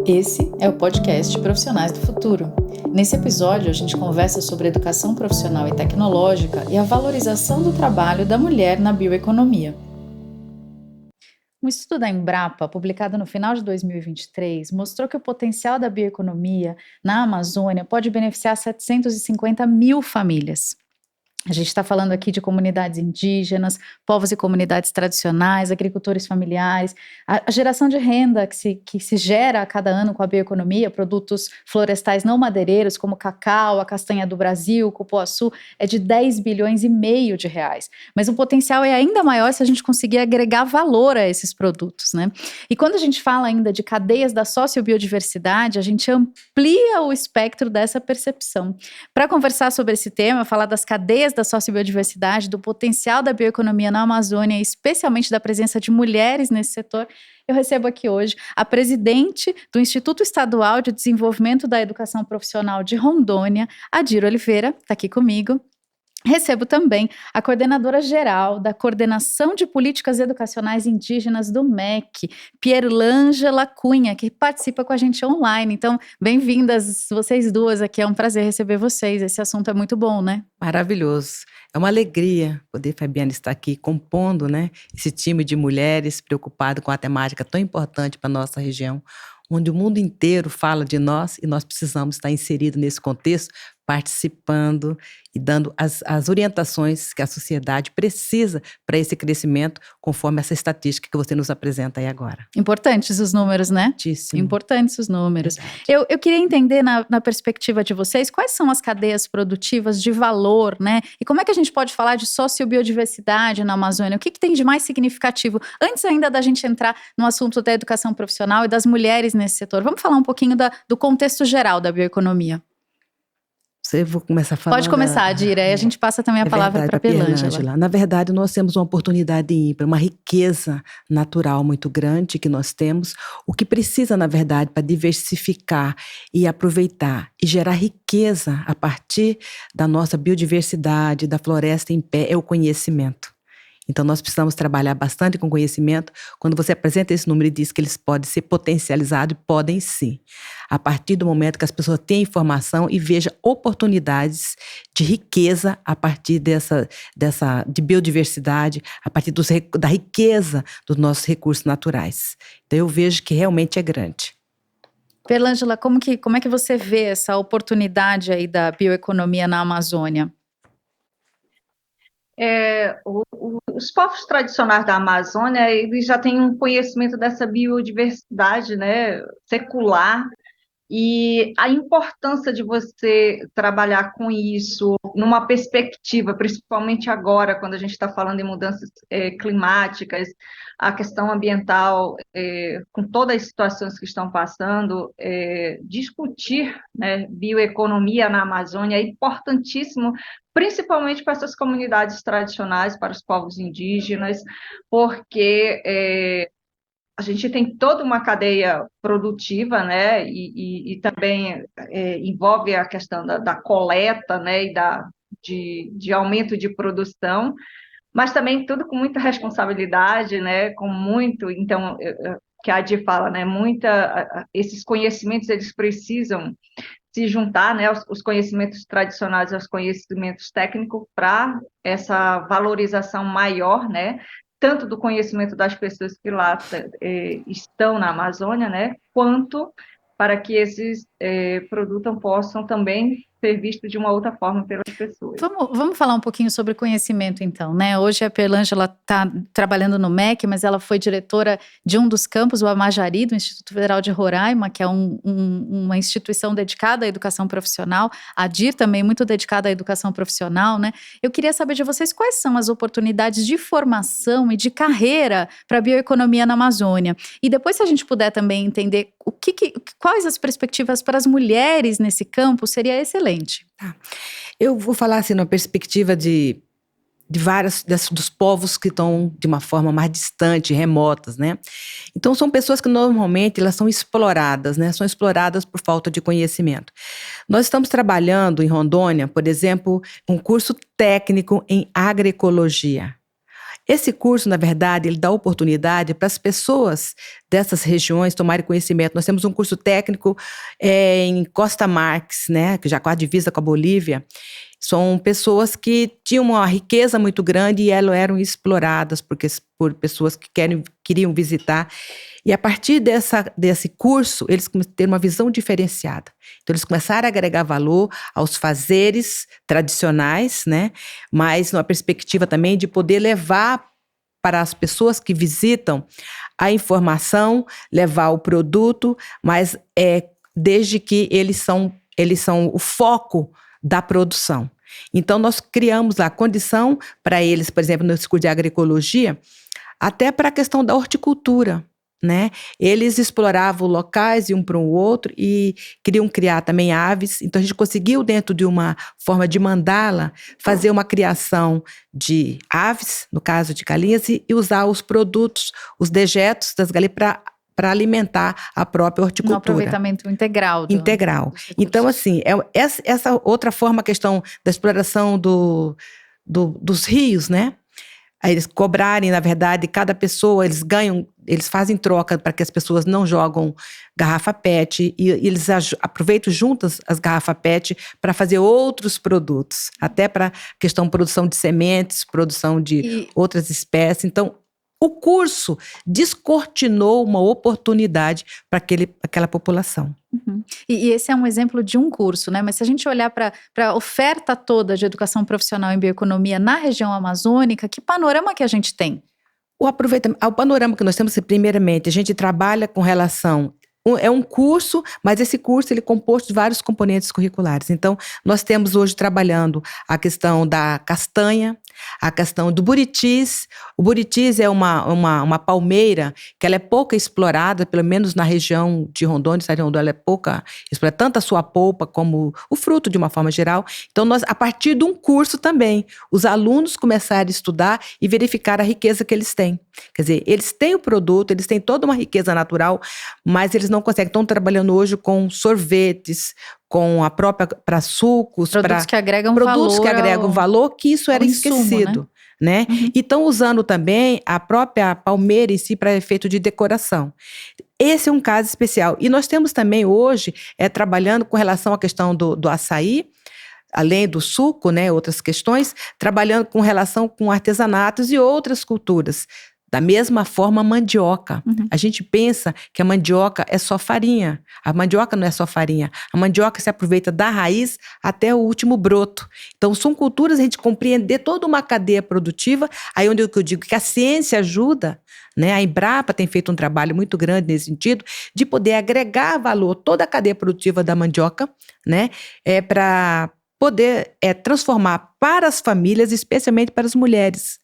Esse é o podcast Profissionais do Futuro. Nesse episódio, a gente conversa sobre educação profissional e tecnológica e a valorização do trabalho da mulher na bioeconomia. Um estudo da Embrapa, publicado no final de 2023, mostrou que o potencial da bioeconomia na Amazônia pode beneficiar 750 mil famílias. A gente está falando aqui de comunidades indígenas, povos e comunidades tradicionais, agricultores familiares, a geração de renda que se gera a cada ano com a bioeconomia, produtos florestais não madeireiros como cacau, a castanha do Brasil, o cupuaçu, é de 10 bilhões e meio de reais. Mas o potencial é ainda maior se a gente conseguir agregar valor a esses produtos, né? E quando a gente fala ainda de cadeias da sociobiodiversidade, a gente amplia o espectro dessa percepção. Para conversar sobre esse tema, falar das cadeias da sociobiodiversidade, do potencial da bioeconomia na Amazônia, especialmente da presença de mulheres nesse setor, eu recebo aqui hoje a presidente do Instituto Estadual de Desenvolvimento da Educação Profissional de Rondônia, Adir Oliveira, está aqui comigo. Recebo também a coordenadora geral da Coordenação de Políticas Educacionais Indígenas do MEC, Pierlângela Cunha, que participa com a gente online. Então, bem-vindas vocês duas aqui, é um prazer receber vocês. Esse assunto é muito bom, né? Maravilhoso. É uma alegria poder, Fabiana, estar aqui compondo, né, esse time de mulheres preocupado com a temática tão importante para a nossa região, onde o mundo inteiro fala de nós e nós precisamos estar inseridos nesse contexto, participando e dando as orientações que a sociedade precisa para esse crescimento, conforme essa estatística que você nos apresenta aí agora. Importantes os números, né? Muitíssimo. Importantes os números. Eu queria entender na perspectiva de vocês, quais são as cadeias produtivas de valor, né? E como é que a gente pode falar de sociobiodiversidade na Amazônia? O que tem de mais significativo? Antes ainda da gente entrar no assunto da educação profissional e das mulheres nesse setor, vamos falar um pouquinho do contexto geral da bioeconomia. Eu vou começar falando. Pode começar, Adira, aí a gente passa também a palavra para a Pierlângela. Na verdade, nós temos uma oportunidade ímpar, uma riqueza natural muito grande que nós temos. O que precisa, na verdade, para diversificar e aproveitar e gerar riqueza a partir da nossa biodiversidade, da floresta em pé, é o conhecimento. Então, nós precisamos trabalhar bastante com conhecimento. Quando você apresenta esse número e diz que eles podem ser potencializados, podem sim. A partir do momento que as pessoas têm informação e vejam oportunidades de riqueza a partir de biodiversidade, a partir da riqueza dos nossos recursos naturais. Então, eu vejo que realmente é grande. Pierlângela, como é que você vê essa oportunidade aí da bioeconomia na Amazônia? Os povos tradicionais da Amazônia, eles já têm um conhecimento dessa biodiversidade, né, secular, e a importância de você trabalhar com isso numa perspectiva, principalmente agora, quando a gente está falando em mudanças climáticas, a questão ambiental, com todas as situações que estão passando, discutir, né, bioeconomia na Amazônia é importantíssimo, principalmente para essas comunidades tradicionais, para os povos indígenas, porque a gente tem toda uma cadeia produtiva, né, e também envolve a questão da coleta, né, e de aumento de produção, mas também tudo com muita responsabilidade, né, então, que a Adi fala, né, esses conhecimentos, eles precisam se juntar, né, os conhecimentos tradicionais aos conhecimentos técnicos para essa valorização maior, né, tanto do conhecimento das pessoas que lá estão na Amazônia, né, quanto para que esses produtos possam também ser vistos de uma outra forma pelas pessoas. Vamos falar um pouquinho sobre conhecimento, então, né? Hoje a Pierlângela está trabalhando no MEC, mas ela foi diretora de um dos campos, o Amajari, do Instituto Federal de Roraima, que é uma instituição dedicada à educação profissional. A Adir também muito dedicada à educação profissional, né? Eu queria saber de vocês quais são as oportunidades de formação e de carreira para a bioeconomia na Amazônia. E depois, se a gente puder também entender quais as perspectivas para as mulheres nesse campo, seria excelente. Tá. Eu vou falar assim, numa perspectiva de vários dos povos que estão de uma forma mais distante, remotas, né? Então, são pessoas que normalmente elas são exploradas, né? São exploradas por falta de conhecimento. Nós estamos trabalhando em Rondônia, por exemplo, um curso técnico em agroecologia. Esse curso, na verdade, ele dá oportunidade para as pessoas dessas regiões tomarem conhecimento. Nós temos um curso técnico em Costa Marques, né, que já com a divisa com a Bolívia. São pessoas que tinham uma riqueza muito grande e elas eram exploradas por pessoas que queriam visitar. E a partir desse curso, eles ter uma visão diferenciada. Então, eles começaram a agregar valor aos fazeres tradicionais, né? Mas numa perspectiva também de poder levar para as pessoas que visitam a informação, levar o produto, mas desde que eles são o foco da produção. Então, nós criamos lá condição para eles, por exemplo, no curso de agroecologia, até para a questão da horticultura, né? Eles exploravam locais, iam para um outro e queriam criar também aves. Então, a gente conseguiu, dentro de uma forma de mandala, fazer uma criação de aves, no caso de galinhas, e usar os produtos, os dejetos das galinhas para alimentar a própria horticultura. Um aproveitamento integral. Integral. Então, assim, essa outra forma, a questão da exploração dos rios, né? Aí eles cobrarem, na verdade, cada pessoa, eles fazem troca para que as pessoas não jogam garrafa PET e eles aproveitam juntas as garrafas PET para fazer outros produtos, até para questão de produção de sementes, produção de outras espécies. Então, o curso descortinou uma oportunidade para aquela população. Uhum. E esse é um exemplo de um curso, né? Mas se a gente olhar para a oferta toda de educação profissional em bioeconomia na região amazônica, que panorama que a gente tem? O panorama que nós temos, primeiramente, a gente trabalha com relação... É um curso, mas esse curso ele é composto de vários componentes curriculares. Então, nós temos hoje trabalhando a questão da castanha, a questão do buritis. O buritis é uma palmeira que ela é pouco explorada, pelo menos na região de Rondônia. Essa região ela é pouca explorada, tanto a sua polpa como o fruto de uma forma geral. Então, nós, a partir de um curso também, os alunos começaram a estudar e verificar a riqueza que eles têm. Quer dizer, eles têm o produto, eles têm toda uma riqueza natural, mas eles não conseguem. Estão trabalhando hoje com sorvetes, com a própria, para sucos, produtos que agregam valor, que isso era esquecido, né? Uhum. E estão usando também a própria palmeira em si para efeito de decoração. Esse é um caso especial. E nós temos também hoje, trabalhando com relação à questão do açaí, além do suco, né, outras questões, trabalhando com relação com artesanatos e outras culturas. Da mesma forma, a mandioca. Uhum. A gente pensa que a mandioca é só farinha. A mandioca não é só farinha. A mandioca se aproveita da raiz até o último broto. Então, são culturas a gente compreender toda uma cadeia produtiva. Aí onde eu digo que a ciência ajuda, né? A Embrapa tem feito um trabalho muito grande nesse sentido, de poder agregar valor toda a cadeia produtiva da mandioca, né? Para poder transformar para as famílias, especialmente para as mulheres,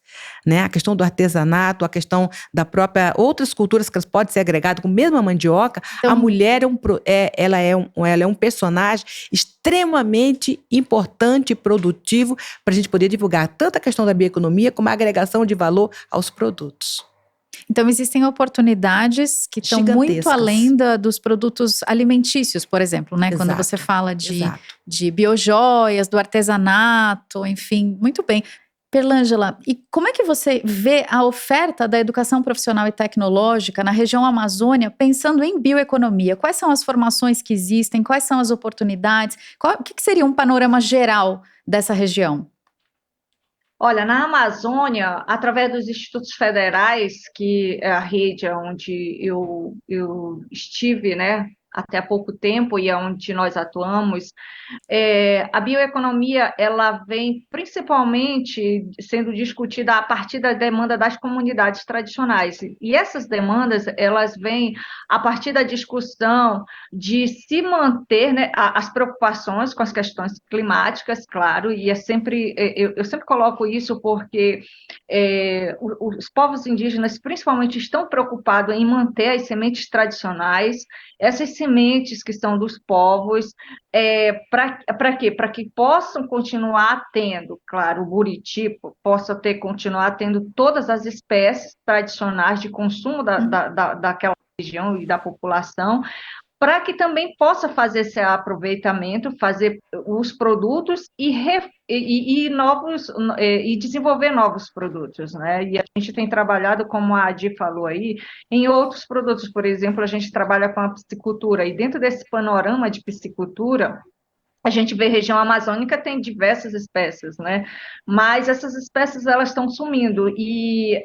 né? A questão do artesanato, a questão da própria outras culturas que elas podem ser agregadas com a mesma mandioca. Então, a mulher ela é um personagem extremamente importante e produtivo para a gente poder divulgar tanto a questão da bioeconomia como a agregação de valor aos produtos. Então, existem oportunidades que estão muito além dos produtos alimentícios, por exemplo, né? Exato, quando você fala de biojoias, do artesanato, enfim, muito bem. Perlângela, e como é que você vê a oferta da educação profissional e tecnológica na região Amazônia, pensando em bioeconomia? Quais são as formações que existem? Quais são as oportunidades? O que seria um panorama geral dessa região? Olha, na Amazônia, através dos institutos federais, que é a rede onde eu estive, né, até há pouco tempo e é onde nós atuamos, a bioeconomia ela vem principalmente sendo discutida a partir da demanda das comunidades tradicionais. E essas demandas, elas vêm a partir da discussão de se manter, né, as preocupações com as questões climáticas, claro, e eu sempre coloco isso porque os povos indígenas, principalmente, estão preocupados em manter as sementes tradicionais, essas sementes que são dos povos, para quê? Para que possam continuar tendo, claro, o buriti continuar tendo todas as espécies tradicionais de consumo daquela região e da população, para que também possa fazer esse aproveitamento, fazer os produtos e desenvolver novos produtos, né? E a gente tem trabalhado, como a Adi falou aí, em outros produtos. Por exemplo, a gente trabalha com a piscicultura, e dentro desse panorama de piscicultura, a gente vê região amazônica tem diversas espécies, né? Mas essas espécies elas estão sumindo e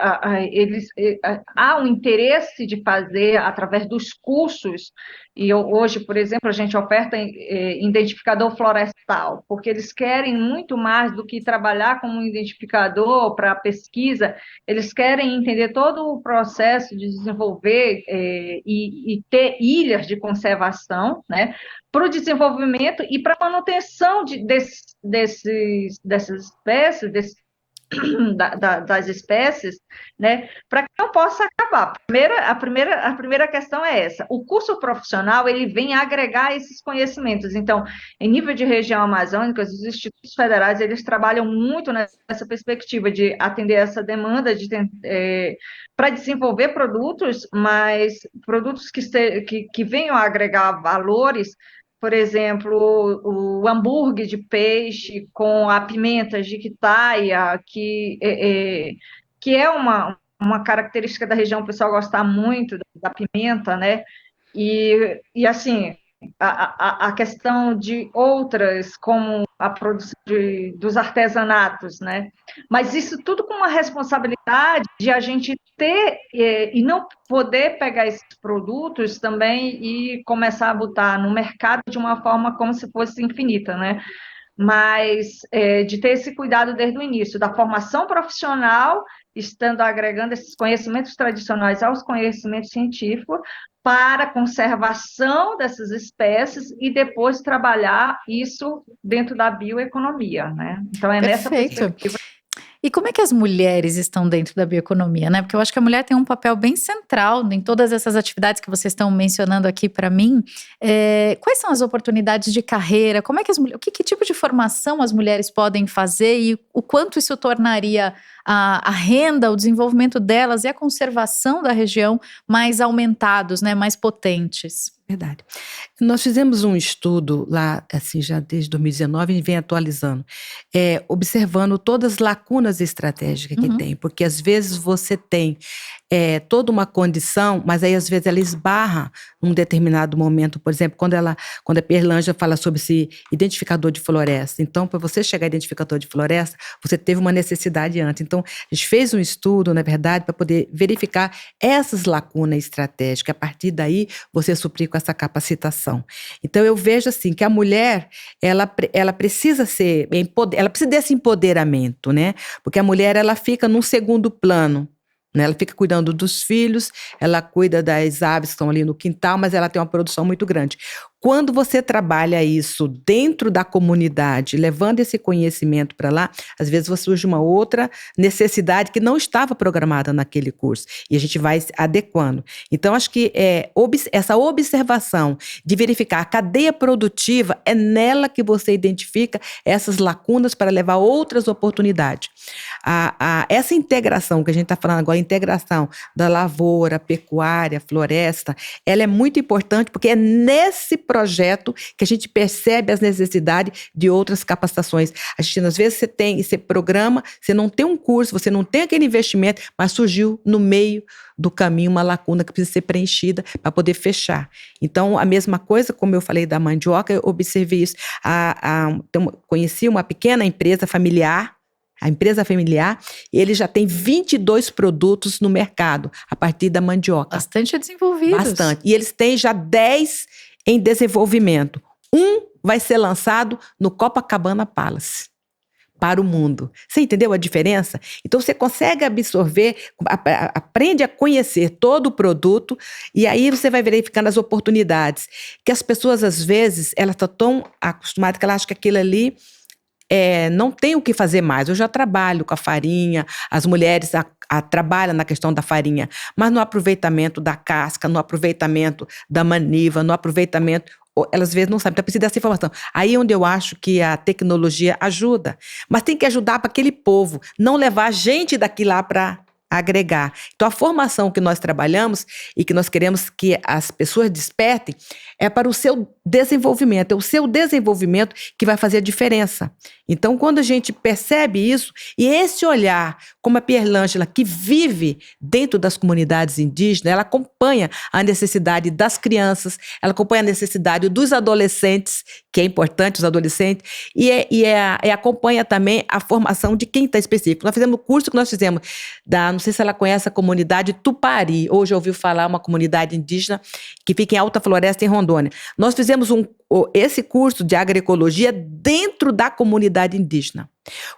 há um interesse de fazer através dos cursos. E hoje, por exemplo, a gente oferta identificador florestal, porque eles querem muito mais do que trabalhar como um identificador para pesquisa. Eles querem entender todo o processo de desenvolver e ter ilhas de conservação, né? Para o desenvolvimento e para a manutenção dessas espécies, das espécies, né, para que não possa acabar. A primeira questão é essa. O curso profissional, ele vem agregar esses conhecimentos. Então, em nível de região amazônica, os institutos federais, eles trabalham muito nessa perspectiva de atender essa demanda para desenvolver produtos, mas produtos que venham a agregar valores. Por exemplo, o hambúrguer de peixe com a pimenta jiquitaia, que é uma característica da região, o pessoal gosta muito da pimenta, né? E assim, a questão de outras, como a produção dos artesanatos, né? Mas isso tudo com uma responsabilidade de a gente ter e não poder pegar esses produtos também e começar a botar no mercado de uma forma como se fosse infinita, né? Mas de ter esse cuidado desde o início, da formação profissional, estando agregando esses conhecimentos tradicionais aos conhecimentos científicos, para a conservação dessas espécies e depois trabalhar isso dentro da bioeconomia, né? Então, é nessa Perfeito. perspectiva. E como é que as mulheres estão dentro da bioeconomia, né? Porque eu acho que a mulher tem um papel bem central em todas essas atividades que vocês estão mencionando aqui para mim. Quais são as oportunidades de carreira? Como é que que tipo de formação as mulheres podem fazer e o quanto isso tornaria a renda, o desenvolvimento delas e a conservação da região mais aumentados, né? Mais potentes? Verdade. Nós fizemos um estudo lá, assim, já desde 2019, e vem atualizando, observando todas as lacunas estratégicas que tem, porque às vezes você tem toda uma condição, mas aí às vezes ela esbarra num determinado momento. Por exemplo, quando a Pierlanja fala sobre esse identificador de floresta, então para você chegar a identificador de floresta, você teve uma necessidade antes. Então a gente fez um estudo, na verdade, para poder verificar essas lacunas estratégicas. A partir daí, você suprir com essa capacitação. Então eu vejo assim que a mulher, ela precisa ela precisa desse empoderamento, né? Porque a mulher, ela fica num segundo plano, né? Ela fica cuidando dos filhos, ela cuida das aves que estão ali no quintal, mas ela tem uma produção muito grande. Quando você trabalha isso dentro da comunidade, levando esse conhecimento para lá, às vezes surge uma outra necessidade que não estava programada naquele curso, e a gente vai adequando. Então, acho que essa observação de verificar a cadeia produtiva, é nela que você identifica essas lacunas para levar outras oportunidades. Essa integração que a gente está falando agora, a integração da lavoura, pecuária, floresta, ela é muito importante, porque é nesse projeto que a gente percebe as necessidades de outras capacitações. A gente, às vezes, você programa, você não tem um curso, você não tem aquele investimento, mas surgiu no meio do caminho uma lacuna que precisa ser preenchida para poder fechar. Então, a mesma coisa, como eu falei da mandioca, eu observei isso. Conheci uma pequena empresa familiar, a empresa familiar, e ele já tem 22 produtos no mercado, a partir da mandioca. Bastante desenvolvidos. Bastante. E eles têm já 10 em desenvolvimento. Um vai ser lançado no Copacabana Palace, para o mundo. Você entendeu a diferença? Então, você consegue absorver, aprende a conhecer todo o produto, e aí você vai verificando as oportunidades. Que as pessoas, às vezes, elas estão tão acostumadas que elas acham que aquilo ali não tem o que fazer mais. Eu já trabalho com a farinha, as mulheres trabalham na questão da farinha, mas no aproveitamento da casca, no aproveitamento da maniva, no aproveitamento, elas às vezes não sabem, então precisa dessa informação. Aí é onde eu acho que a tecnologia ajuda, mas tem que ajudar para aquele povo, não levar a gente daqui lá para agregar. Então, a formação que nós trabalhamos e que nós queremos que as pessoas despertem é para o seu desenvolvimento. É o seu desenvolvimento que vai fazer a diferença. Então, quando a gente percebe isso, e esse olhar, como a Pierlângela, que vive dentro das comunidades indígenas, ela acompanha a necessidade das crianças, ela acompanha a necessidade dos adolescentes, que é importante, os adolescentes, e acompanha também a formação de quem está específico. Nós fizemos o curso que nós fizemos não sei se ela conhece a comunidade Tupari, hoje ouviu falar, uma comunidade indígena que fica em Alta Floresta, em Rondônia. Nós fizemos esse curso de agroecologia dentro da comunidade indígena.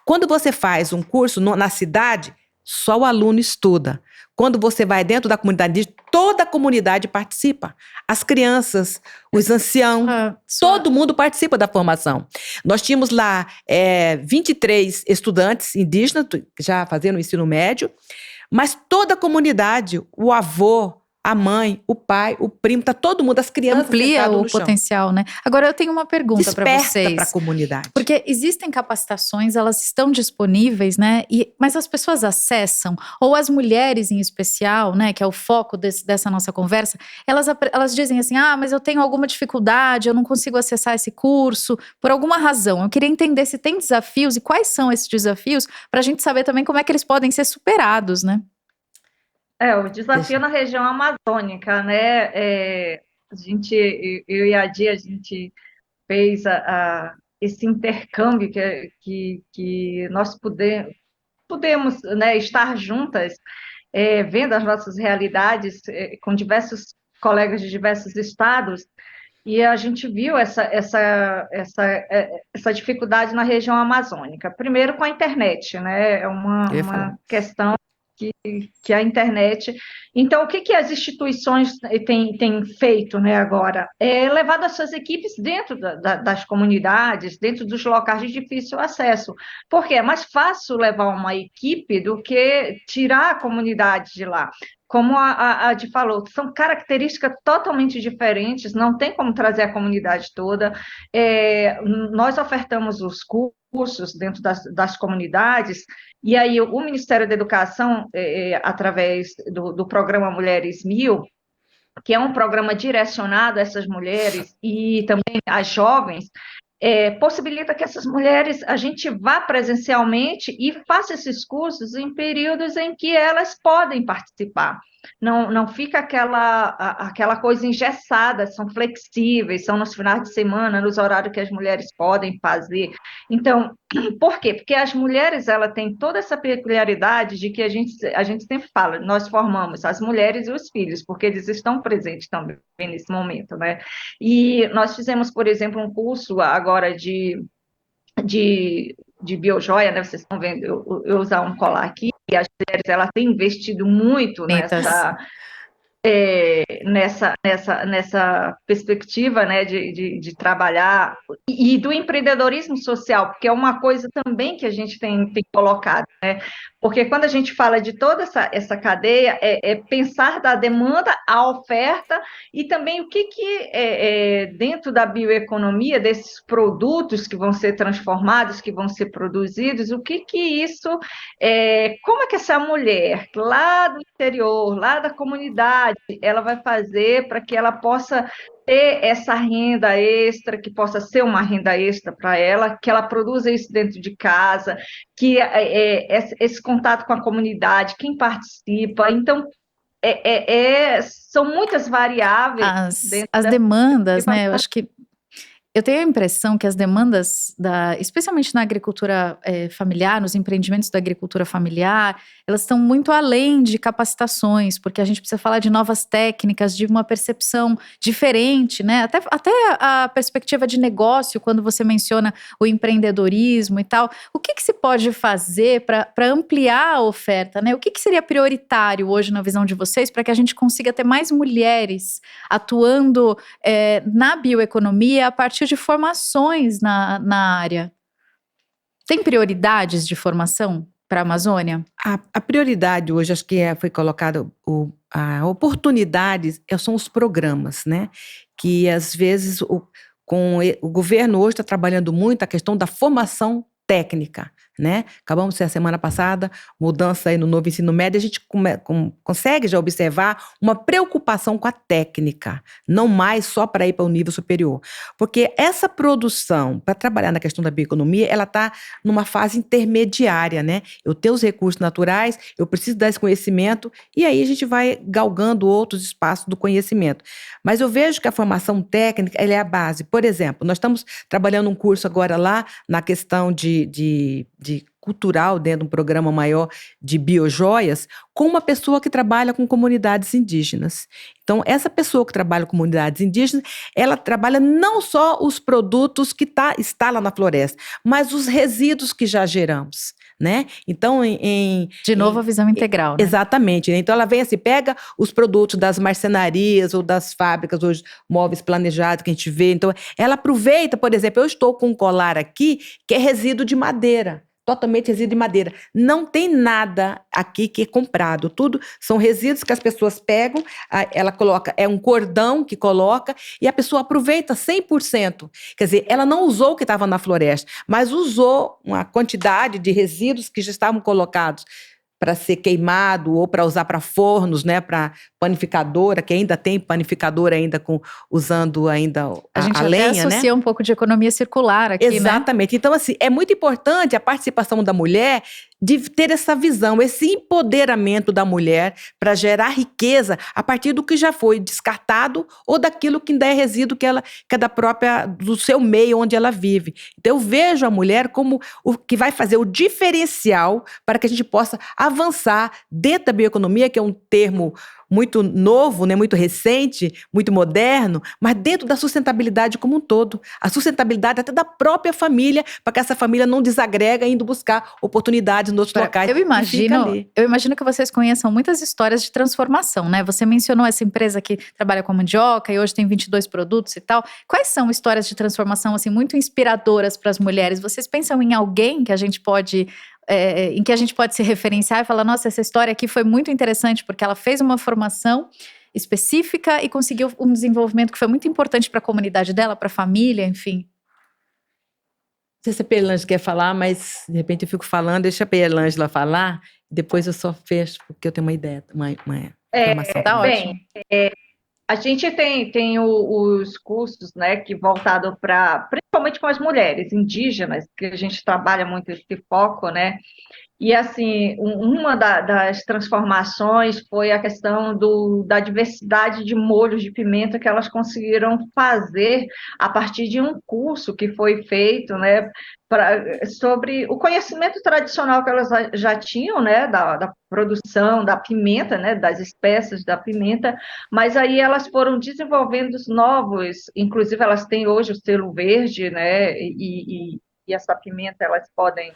Quando você faz um curso na cidade, só o aluno estuda. Quando você vai dentro da comunidade indígena, toda a comunidade participa. As crianças, os anciãos, todo mundo participa da formação. Nós tínhamos lá 23 estudantes indígenas, já fazendo o ensino médio, mas toda a comunidade, o avô, a mãe, o pai, o primo, está todo mundo, as crianças amplia o potencial, né? Agora eu tenho uma pergunta para vocês. Desperta para a comunidade. Porque existem capacitações, elas estão disponíveis, né? Mas as pessoas acessam, ou as mulheres em especial, né? Que é o foco dessa nossa conversa, elas dizem assim, mas eu tenho alguma dificuldade, eu não consigo acessar esse curso, por alguma razão. Eu queria entender se tem desafios e quais são esses desafios, para a gente saber também como é que eles podem ser superados, né? O desafio na região amazônica, né? Eu e a Dia, a gente fez esse intercâmbio que nós podemos, né, estar juntas, vendo as nossas realidades com diversos colegas de diversos estados, e a gente viu essa dificuldade na região amazônica. Primeiro com a internet, né? É uma questão que a internet... Então, o que as instituições têm feito, né, agora? É levado as suas equipes dentro das comunidades, dentro dos locais de difícil acesso. Porque é mais fácil levar uma equipe do que tirar a comunidade de lá. Como a Di falou, são características totalmente diferentes, não tem como trazer a comunidade toda. Nós ofertamos os cursos dentro das comunidades, e aí o Ministério da Educação, através do programa Mulheres 1000, que é um programa direcionado a essas mulheres e também às jovens, possibilita que essas mulheres, a gente vá presencialmente e faça esses cursos em períodos em que elas podem participar. Não fica aquela coisa engessada, são flexíveis, são nos finais de semana, nos horários que as mulheres podem fazer. Então, por quê? Porque as mulheres, ela têm toda essa peculiaridade de que a gente sempre fala, nós formamos as mulheres e os filhos, porque eles estão presentes também nesse momento, né? E nós fizemos, por exemplo, um curso agora de biojoia, né? Vocês estão vendo eu usar um colar aqui, e as mulheres, elas têm investido muito nessa perspectiva, né, de trabalhar, e do empreendedorismo social, porque é uma coisa também que a gente tem colocado, né? Porque quando a gente fala de toda essa cadeia, pensar da demanda à oferta, e também o que dentro da bioeconomia, desses produtos que vão ser transformados, que vão ser produzidos, o que isso, como é que essa mulher lá do interior, lá da comunidade, ela vai fazer para que ela possa ter essa renda extra, que possa ser uma renda extra para ela, que ela produza isso dentro de casa, que esse contato com a comunidade, quem participa. Então, são muitas variáveis. As demandas, né? Eu acho que eu tenho a impressão que as demandas, especialmente na agricultura familiar, nos empreendimentos da agricultura familiar, elas estão muito além de capacitações, porque a gente precisa falar de novas técnicas, de uma percepção diferente, né? Até a perspectiva de negócio, quando você menciona o empreendedorismo e tal. O que se pode fazer para ampliar a oferta, né? O que seria prioritário hoje na visão de vocês para que a gente consiga ter mais mulheres atuando na bioeconomia a partir de formações na área? Tem prioridades de formação para a Amazônia? A prioridade hoje, acho que foi colocada, a oportunidades são os programas, né? Que às vezes o governo hoje está trabalhando muito a questão da formação técnica, né? Acabamos de ser a semana passada, mudança aí no novo ensino médio, a gente consegue já observar uma preocupação com a técnica, não mais só para ir para o nível superior. Porque essa produção, para trabalhar na questão da bioeconomia, ela está numa fase intermediária, né? Eu tenho os recursos naturais, eu preciso dar esse conhecimento, e aí a gente vai galgando outros espaços do conhecimento. Mas eu vejo que a formação técnica, ela é a base. Por exemplo, nós estamos trabalhando um curso agora lá na questão de cultural, dentro de um programa maior de biojoias, com uma pessoa que trabalha com comunidades indígenas. Então, essa pessoa que trabalha com comunidades indígenas, ela trabalha não só os produtos que está lá na floresta, mas os resíduos que já geramos, né? Então, de novo, a visão integral, né? Exatamente. Né? Então, ela vem assim, pega os produtos das marcenarias ou das fábricas, hoje, móveis planejados que a gente vê. Então, ela aproveita, por exemplo, eu estou com um colar aqui que é resíduo de madeira. Totalmente resíduo de madeira. Não tem nada aqui que é comprado. Tudo são resíduos que as pessoas pegam, ela coloca, é um cordão que coloca, e a pessoa aproveita 100%. Quer dizer, ela não usou o que estava na floresta, mas usou uma quantidade de resíduos que já estavam colocados para ser queimado ou para usar para fornos, né, para panificadora, que ainda tem panificadora ainda usando ainda a gente a lenha, até associa, né, um pouco de economia circular aqui, exatamente. Né? Então, assim, é muito importante a participação da mulher de ter essa visão, esse empoderamento da mulher para gerar riqueza a partir do que já foi descartado ou daquilo que ainda é resíduo que é do seu meio onde ela vive. Então, eu vejo a mulher como o que vai fazer o diferencial para que a gente possa avançar dentro da bioeconomia, que é um termo muito novo, né, muito recente, muito moderno, mas dentro da sustentabilidade como um todo. A sustentabilidade até da própria família, para que essa família não desagrega indo buscar oportunidades nos outros locais. Eu imagino que vocês conheçam muitas histórias de transformação, né? Você mencionou essa empresa que trabalha com mandioca e hoje tem 22 produtos e tal. Quais são histórias de transformação assim muito inspiradoras para as mulheres? Vocês pensam em alguém que a gente pode em que a gente pode se referenciar e falar, nossa, essa história aqui foi muito interessante porque ela fez uma formação específica e conseguiu um desenvolvimento que foi muito importante para a comunidade dela, para a família, enfim. Não sei se a Perlângela quer falar, mas de repente eu fico falando, deixa a Perlângela falar, depois eu só fecho, porque eu tenho uma ideia, uma informação. Tá ótimo. A gente tem os cursos, né, que voltado para, principalmente com as mulheres indígenas, que a gente trabalha muito esse foco, né, e assim, uma das transformações foi a questão da diversidade de molhos de pimenta que elas conseguiram fazer a partir de um curso que foi feito, né, sobre o conhecimento tradicional que elas já tinham, né, da produção da pimenta, né, das espécies da pimenta, mas aí elas foram desenvolvendo os novos, inclusive elas têm hoje o selo verde, né, e essa pimenta elas podem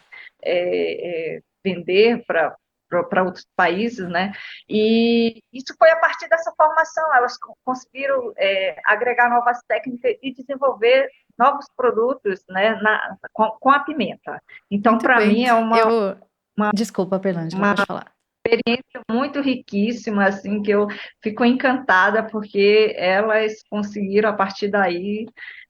vender para outros países, né? E isso foi a partir dessa formação, elas conseguiram agregar novas técnicas e desenvolver novos produtos, né, com a pimenta. Então, para mim, é uma Desculpa, Perlângela, pode falar. Experiência muito riquíssima, assim, que eu fico encantada, porque elas conseguiram, a partir daí,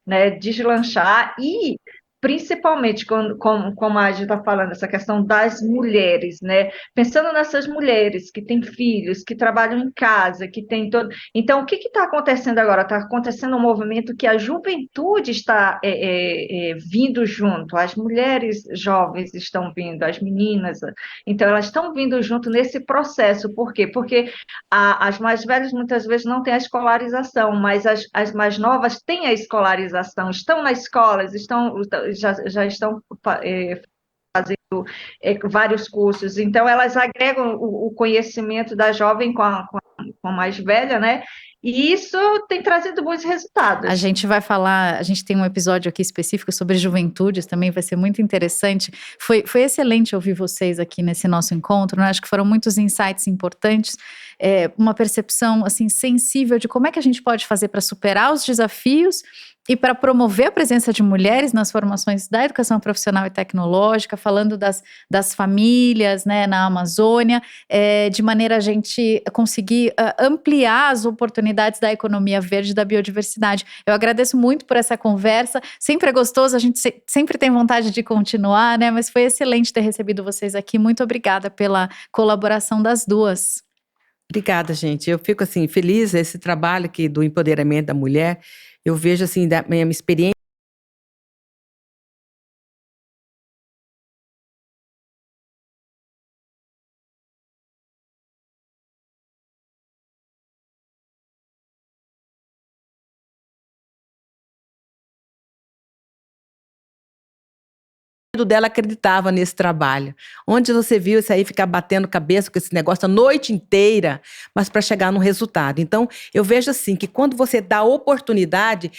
né, deslanchar e principalmente, como a gente está falando, essa questão das mulheres, né? Pensando nessas mulheres que têm filhos, que trabalham em casa, que tem todo... Então, o que está acontecendo agora? Está acontecendo um movimento que a juventude está vindo junto, as mulheres jovens estão vindo, as meninas, então elas estão vindo junto nesse processo. Por quê? Porque as mais velhas muitas vezes não têm a escolarização, mas as mais novas têm a escolarização, estão nas escolas, já estão fazendo vários cursos, então elas agregam o conhecimento da jovem com a mais velha, né? E isso tem trazido bons resultados. A gente vai falar, a gente tem um episódio aqui específico sobre juventudes, também vai ser muito interessante. Foi excelente ouvir vocês aqui nesse nosso encontro, né? Acho que foram muitos insights importantes, uma percepção assim sensível de como é que a gente pode fazer para superar os desafios e para promover a presença de mulheres nas formações da educação profissional e tecnológica, falando das famílias, né, na Amazônia, de maneira a gente conseguir ampliar as oportunidades da economia verde e da biodiversidade. Eu agradeço muito por essa conversa, sempre é gostoso, a gente sempre tem vontade de continuar, né, mas foi excelente ter recebido vocês aqui, muito obrigada pela colaboração das duas. Obrigada, gente. Eu fico assim feliz esse trabalho aqui do empoderamento da mulher. Eu vejo assim da minha experiência dela acreditava nesse trabalho. Onde você viu isso aí ficar batendo cabeça com esse negócio a noite inteira, mas para chegar no resultado. Então, eu vejo assim que quando você dá oportunidade,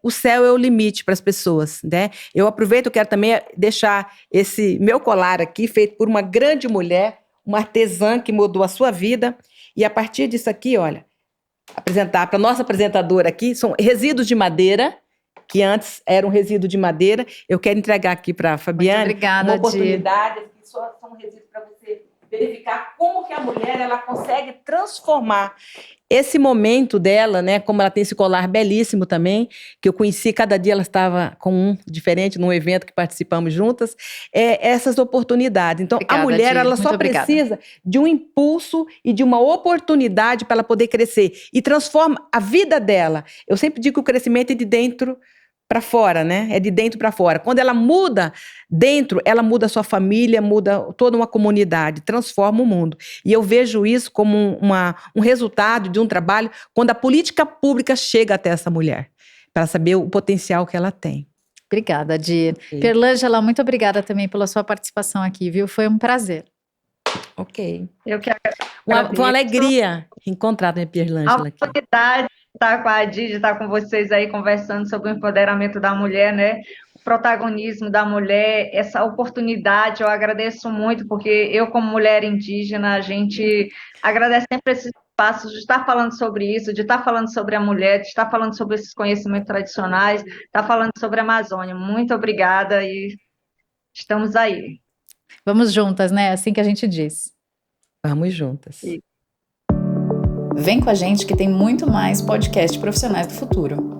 o céu é o limite para as pessoas, né? Eu aproveito, eu quero também deixar esse meu colar aqui, feito por uma grande mulher, uma artesã que mudou a sua vida, e a partir disso aqui, olha, apresentar para a nossa apresentadora aqui, são resíduos de madeira, que antes era um resíduo de madeira. Eu quero entregar aqui para a Fabiane obrigada, uma oportunidade, que só são resíduos para você verificar como que a mulher ela consegue transformar esse momento dela, né? Como ela tem esse colar belíssimo também, que eu conheci, cada dia ela estava com um diferente num evento que participamos juntas, essas oportunidades. Então, obrigada, a mulher, Di, ela só precisa de um impulso e de uma oportunidade para ela poder crescer e transforma a vida dela. Eu sempre digo que o crescimento é de dentro para fora, né? É de dentro para fora. Quando ela muda dentro, ela muda a sua família, muda toda uma comunidade, transforma o mundo. E eu vejo isso como um resultado de um trabalho quando a política pública chega até essa mulher, para saber o potencial que ela tem. Obrigada, Di. Okay. Pierlângela, muito obrigada também pela sua participação aqui, viu? Foi um prazer. Ok. Eu que uma alegria encontrar a minha Pierlângela aqui. A oportunidade de estar com a Di, de estar com vocês aí conversando sobre o empoderamento da mulher, né? O protagonismo da mulher, essa oportunidade, eu agradeço muito, porque eu, como mulher indígena, a gente agradece sempre esses espaços de estar falando sobre isso, de estar falando sobre a mulher, de estar falando sobre esses conhecimentos tradicionais, de estar falando sobre a Amazônia. Muito obrigada e estamos aí. Vamos juntas, né? Assim que a gente diz. Vamos juntas. Vem com a gente que tem muito mais podcast Profissionais do Futuro.